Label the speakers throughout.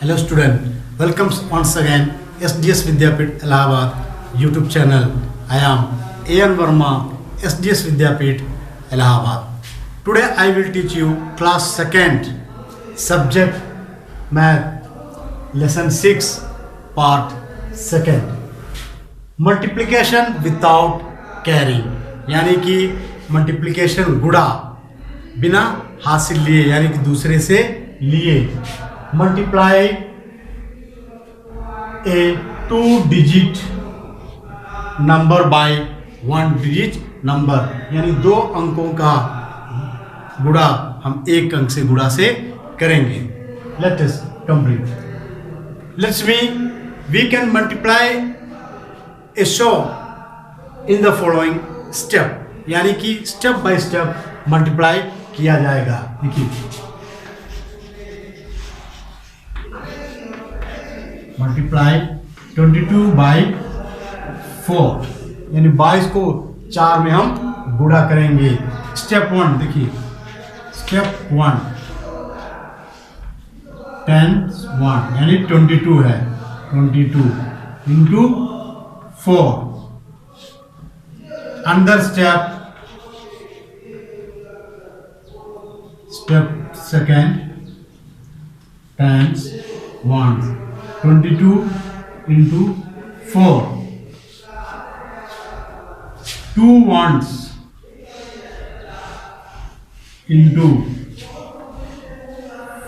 Speaker 1: Hello student, welcome once again SDS Vidyapeeth Allahabad YouTube channel. I am A.N. Verma, SDS Vidyapeeth Allahabad. Today I will teach you class 2nd subject math lesson 6 part 2nd multiplication without carrying, यानी कि multiplication गुणा बिना हासिल लिए यानी कि दूसरे से लिए. Multiply A 2 digit number by 1 digit number, यानी 2 अंकों का गुणा हम एक अंक से गुणा से करेंगे. Let us complete. Let's we can multiply a show in the following step, यानी कि स्टेप बाय स्टेप मल्टीप्लाई किया जाएगा. देखिए, मल्टीप्लाई 22 बाई 4, यानी 22 को 4 में हम गुणा करेंगे. स्टेप 1 देखिए, स्टेप 1 10 1 यानी 22 है. 22 इंटू 4. अंदर step second 10 1 22 into 4. 2 ones into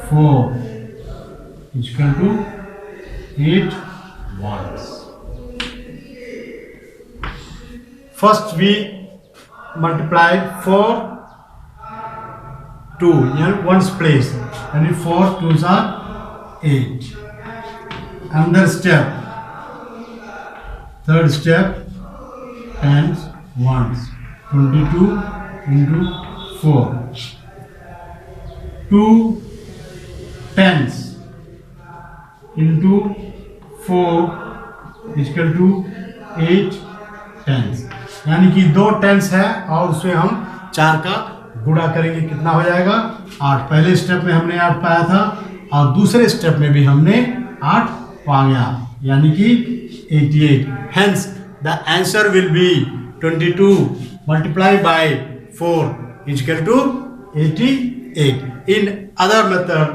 Speaker 1: 4 is equal to 8 ones. First we multiply 4 2 in ones place, and 4 2s are 8. Another step, third step, tens ones 22 into 4. 2 tens into 4 is equal to 8 tens, यानी कि 2 tense है और उसमें हम 4 का गुणा करेंगे. कितना हो जाएगा? 8. पहले स्टेप में हमने 8 पाया था और दूसरे स्टेप में भी हमने 8 पा गया, यानी कि 88. Hence the answer will be 22 multiplied by 4 is equal to 88. In other method,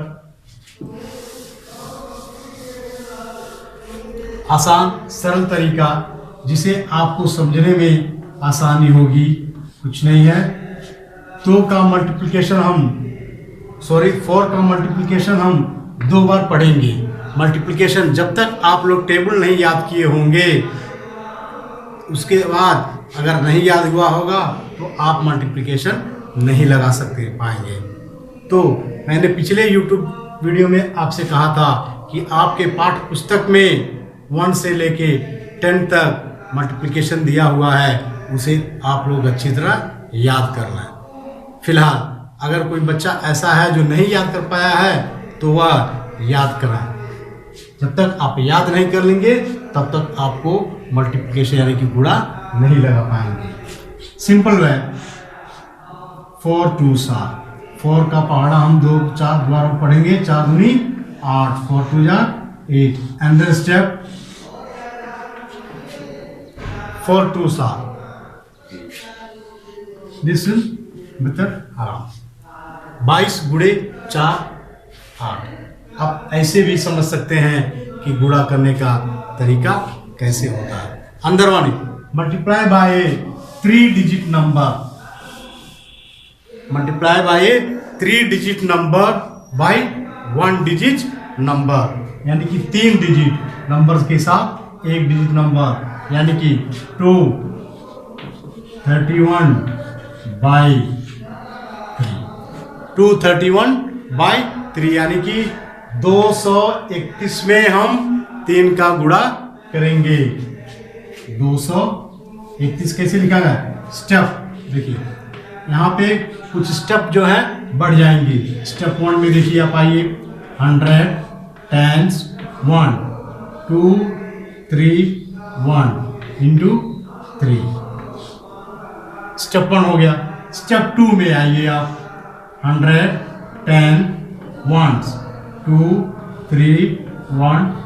Speaker 1: आसान सरल तरीका जिसे आपको समझने में आसानी होगी, कुछ नहीं है. 4 का मल्टीप्लिकेशन हम 2 बार पढ़ेंगे. मल्टीप्लिकेशन जब तक आप लोग टेबल नहीं याद किए होंगे, उसके बाद अगर नहीं याद हुआ होगा तो आप मल्टीप्लिकेशन नहीं लगा पाएंगे. तो मैंने पिछले YouTube वीडियो में आपसे कहा था कि आपके पाठ्य पुस्तक में 1 से लेके 10 तक मल्टीप्लिकेशन दिया हुआ है, उसे आप लोग अच्छी तरह याद कर लें. फिलहाल अगर कोई बच्चा ऐसा है जो नहीं याद कर पाया है तो वह याद करें. जब तक आप याद नहीं कर लेंगे तब तक आपको मल्टीप्लिकेशन यानी कि गुणा नहीं लगा पाएंगे. सिंपल है. 4 2 7, 4 का पहाड़ा हम 4 द्वारा पढ़ेंगे. 4 दूनी 8, 4 2 8. अंदर स्टेप 4 2 7. दिस इज मेथड आराम. 22 गुणे 4 8. आप ऐसे भी समझ सकते हैं कि गुणा करने का तरीका कैसे होता है. अंदर वाली multiply by 3 digit number, multiply by 3 digit number by 1 digit number, यानी कि 3 डिजिट नंबर के साथ 1 डिजिट नंबर, यानी कि 231 बाय 3. 231 बाय 3 यानी कि 231 में हम 3 का गुणा करेंगे. 231 कैसे लिखा गया? स्टेप देखिए, यहाँ पे कुछ स्टेप जो है बढ़ जाएंगे. स्टेप 1 में देखिए आप आइए, 100 10 1 2 3 1 इंटू 3. स्टेप 1 हो गया. स्टेप 2 में आइए आप, 100 10 ones, 2, 3, 1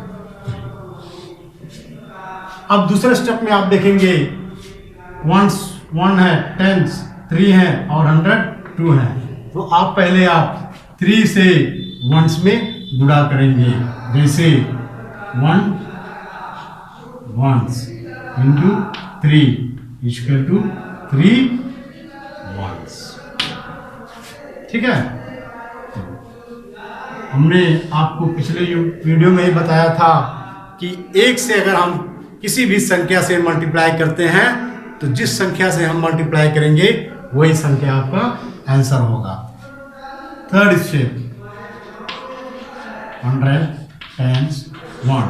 Speaker 1: अब दूसरे स्टेप में आप देखेंगे वंस 1 है, टेंस 3 है और 100 2 है। तो आप पहले आप 3 से वंस में गुणा करेंगे, जैसे 1 ones into 3 equal to 3 ones. ठीक है, हमने आपको पिछले वीडियो में ही बताया था कि 1 से अगर हम किसी भी संख्या से मल्टीप्लाई करते हैं तो जिस संख्या से हम मल्टीप्लाई करेंगे वही संख्या आपका आंसर होगा। Third step 100 times 1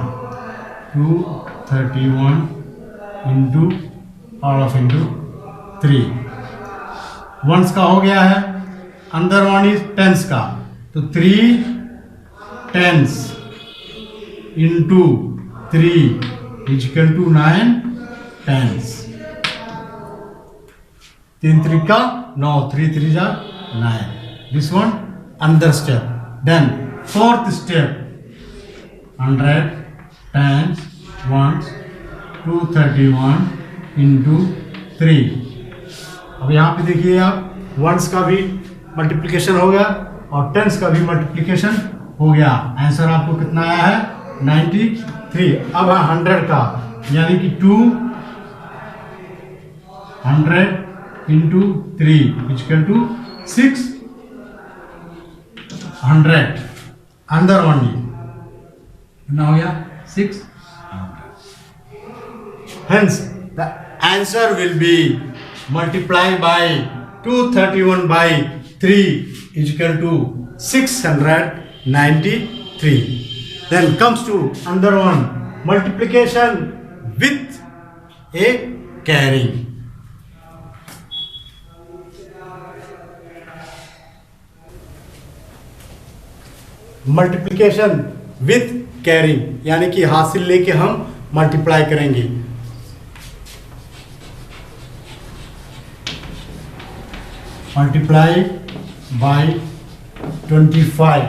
Speaker 1: 231 into all of into 3 ones का हो गया है, अंदर वन इज टेंस का, तो 3 tens into 3 equal to 9 tens. 3 3 9 3 3 9। This one अंदर step. Then fourth step 100 times 1 231 into 3। अब यहाँ पे देखिए आप वंस का भी मल्टीप्लिकेशन हो गया और टेंस का भी मल्टीप्लिकेशन हो गया। आंसर आपको कितना आया है 93। अब है 100 का, यानी कि 200 इंटू 3 इक्वल टू 600 अंदर ओनली कितना हो गया 600। Hence the answer will be multiply by 231 by 3 is equal to 693. Then comes to another one, multiplication with a carrying. Multiplication with carrying, यानी कि हासिल लेके हम मल्टीप्लाई करेंगे। मल्टीप्लाई बाय 25,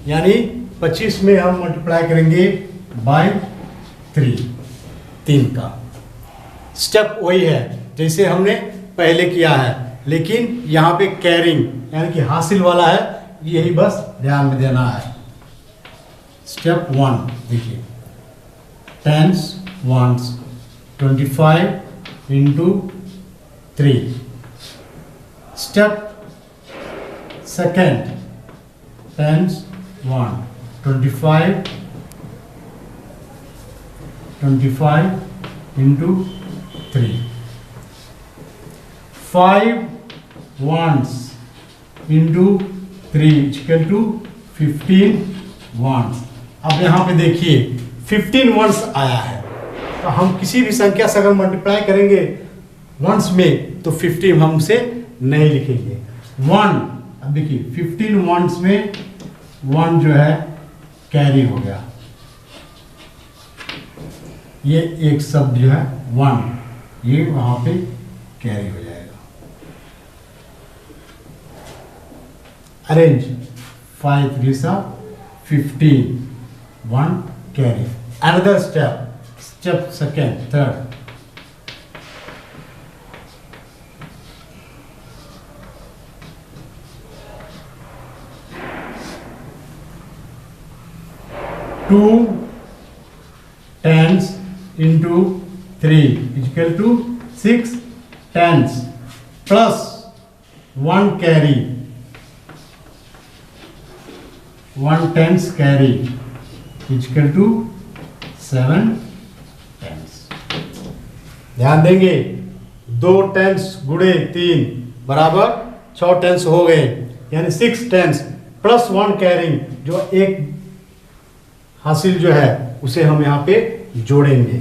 Speaker 1: यानी 25 में हम मल्टीप्लाई करेंगे बाय 3 का। स्टेप वही है जैसे हमने पहले किया है, लेकिन यहाँ पे कैरिंग यानी कि हासिल वाला है, यही बस ध्यान में देना है। स्टेप 1 देखिए, tens ones 25 into 3। Step second, tens 1 25 into 3। 5 ones into 3 equal to 15 ones. अब यहाँ पे देखिए 15 वंस आया है, तो हम किसी भी संख्या से अगर मल्टीप्लाई करेंगे वंस में तो 15 हमसे नहीं लिखेंगे 1। अब देखिए 15 वंस में 1 जो है कैरी हो गया, ये एक शब्द जो है 1, ये वहां पे कैरी हो जाएगा। Arrange 5 3 15 1 carry. Another step second, third. Two tens into 3 is equal to 6 tens plus 1 carry, 1 tens carry is equal to 7 tens। ध्यान देंगे 2 टेंस गुणे 3 बराबर 6 टेंस हो गए, यानी 6 टेंस प्लस 1 कैरिंग, जो एक हासिल जो है उसे हम यहाँ पे जोड़ेंगे।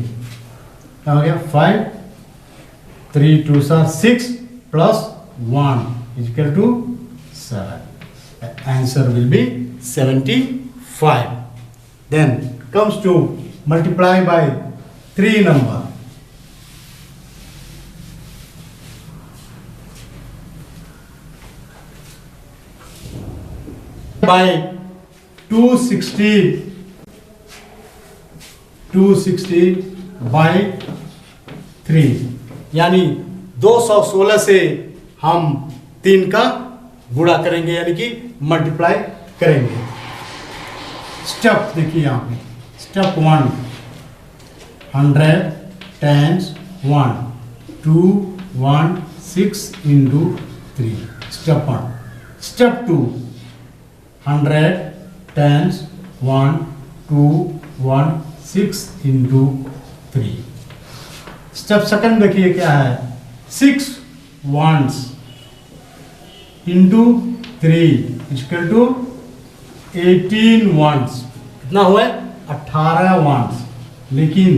Speaker 1: क्या हो गया 5 3 2 6 plus 1 is equal to 7। Answer will be 75। Then comes to multiply by 3 number। By 260 260/3, यानी 216 से हम 3 का गुणा करेंगे, यानी कि मल्टीप्लाई करेंगे। स्टेप देखिए यहाँ पे, step 1 100 10 1 216 into 3, step 1। Step 2 100 10 1 216 into 3। Step second देखिए क्या है, 6 ones into 3 equal to 18 ones। कितना हुआ है? 18 ones। लेकिन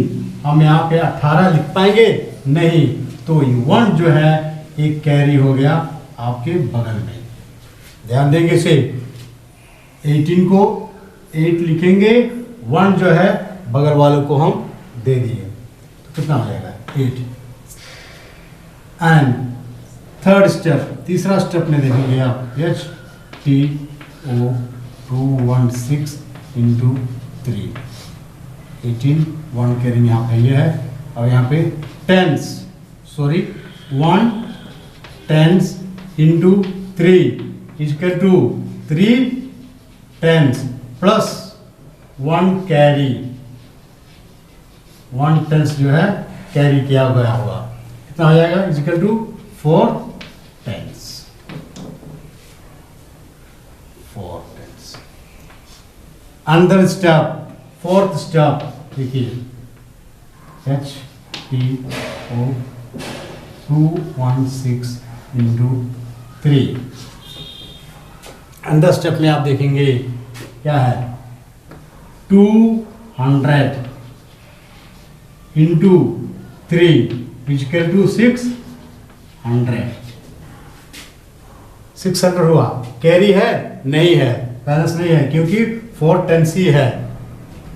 Speaker 1: हम यहाँ पे 18 लिख पाएंगे नहीं, तो 1 जो है एक कैरी हो गया आपके बगल में। ध्यान देंगे से 18 को 8 लिखेंगे, 1 जो है बगल वालों को हम दे दिए, तो कितना हो जाएगा? 8। एंड थर्ड स्टेप, तीसरा स्टेप में देखेंगे आप, HTO216 into 3, 18 1 कैरिंग यहाँ पे ये है। अब यहाँ पे 1 10 into 3 equal to 3 10 plus 1 carry, 1 10 जो है कैरी किया गया होगा, कितना हो जाएगा? Equal to 4 10। अंदर स्टेप, फोर्थ स्टेप देखिए, HTO216 into 3। अंदर स्टेप में आप देखेंगे क्या है, 200 into 3 इक्वल टू 600। 600 हुआ, कैरी है? नहीं है, बैलेंस नहीं है, क्योंकि 4 10 ही है।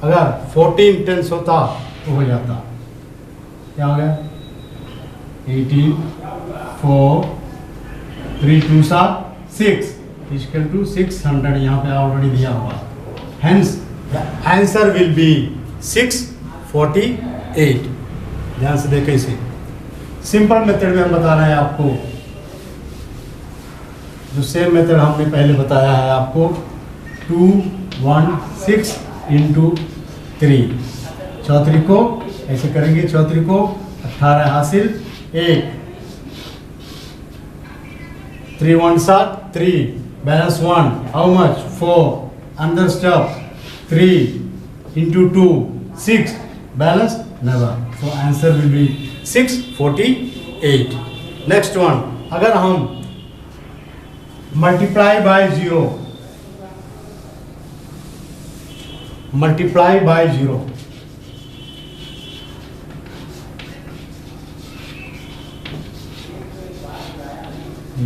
Speaker 1: अगर 14 10 होता तो हो जाता। क्या हो गया? 18 4 3 2 6 इक्वल टू 600, यहाँ पे ऑलरेडी दिया हुआ। Hence the answer will B 648। ध्यान से देखें इसे, सिंपल मेथड में हम बता रहे हैं आपको, जो सेम मेथड हमने पहले बताया है आपको। 216 into 3, चौथरी को ऐसे करेंगे, चौथरी को 18 हासिल, 1 3 1 3 बैलेंस 1, हाउ मच? 4। अंदर step 3 into 2 6 balance never, so answer will B 648। Next one, अगर हम multiply by 0, multiply by 0,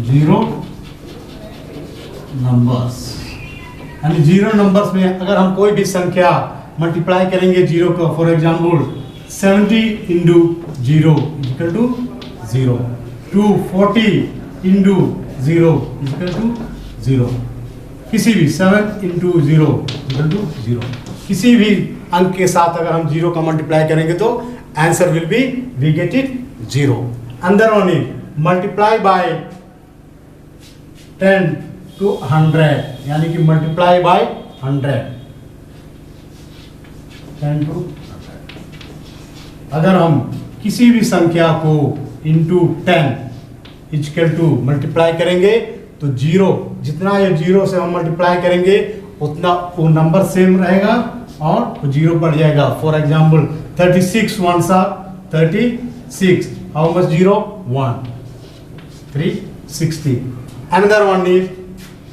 Speaker 1: zero numbers, यानी 0 नंबर्स में अगर हम कोई भी संख्या मल्टीप्लाई करेंगे 0 को, for example 70 into 0 equal to 0, 240 into 0 equal to 0, किसी भी 7 into 0 इक्वल टू 0, किसी भी अंक के साथ अगर हम 0 का मल्टीप्लाई करेंगे तो answer will be, we get it 0। अंदर ओनली मल्टीप्लाई बाय 10 to 100, यानी कि मल्टीप्लाई बाय 100, 10 to 100। अगर हम किसी भी संख्या को इंटू 10 इक्वल टू मल्टीप्लाई करेंगे तो 0, जितना ये 0 से हम मल्टीप्लाई करेंगे उतना वो नंबर सेम रहेगा और 0 बढ़ जाएगा। For example 36 1s are 36, how much 0? 1, 360। Another one is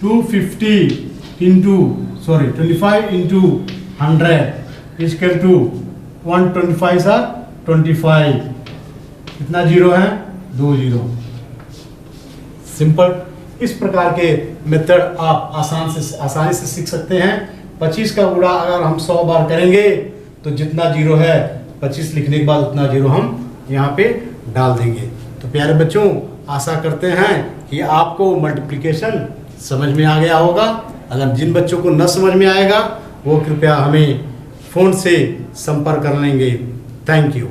Speaker 1: 25 into 100 is equal to 125 are 25, कितना 0 है? 2 0। सिंपल, इस प्रकार के मेथड आप आसानी से सीख सकते हैं। 25 का गुणा अगर हम 100 बार करेंगे तो जितना 0 है 25 लिखने के बाद उतना 0 हम यहाँ पे डाल देंगे। तो प्यारे बच्चों, आशा करते हैं कि आपको मल्टीप्लिकेशन समझ में आ गया होगा। अगर जिन बच्चों को न समझ में आएगा वो कृपया हमें फ़ोन से संपर्क कर लेंगे। Thank you.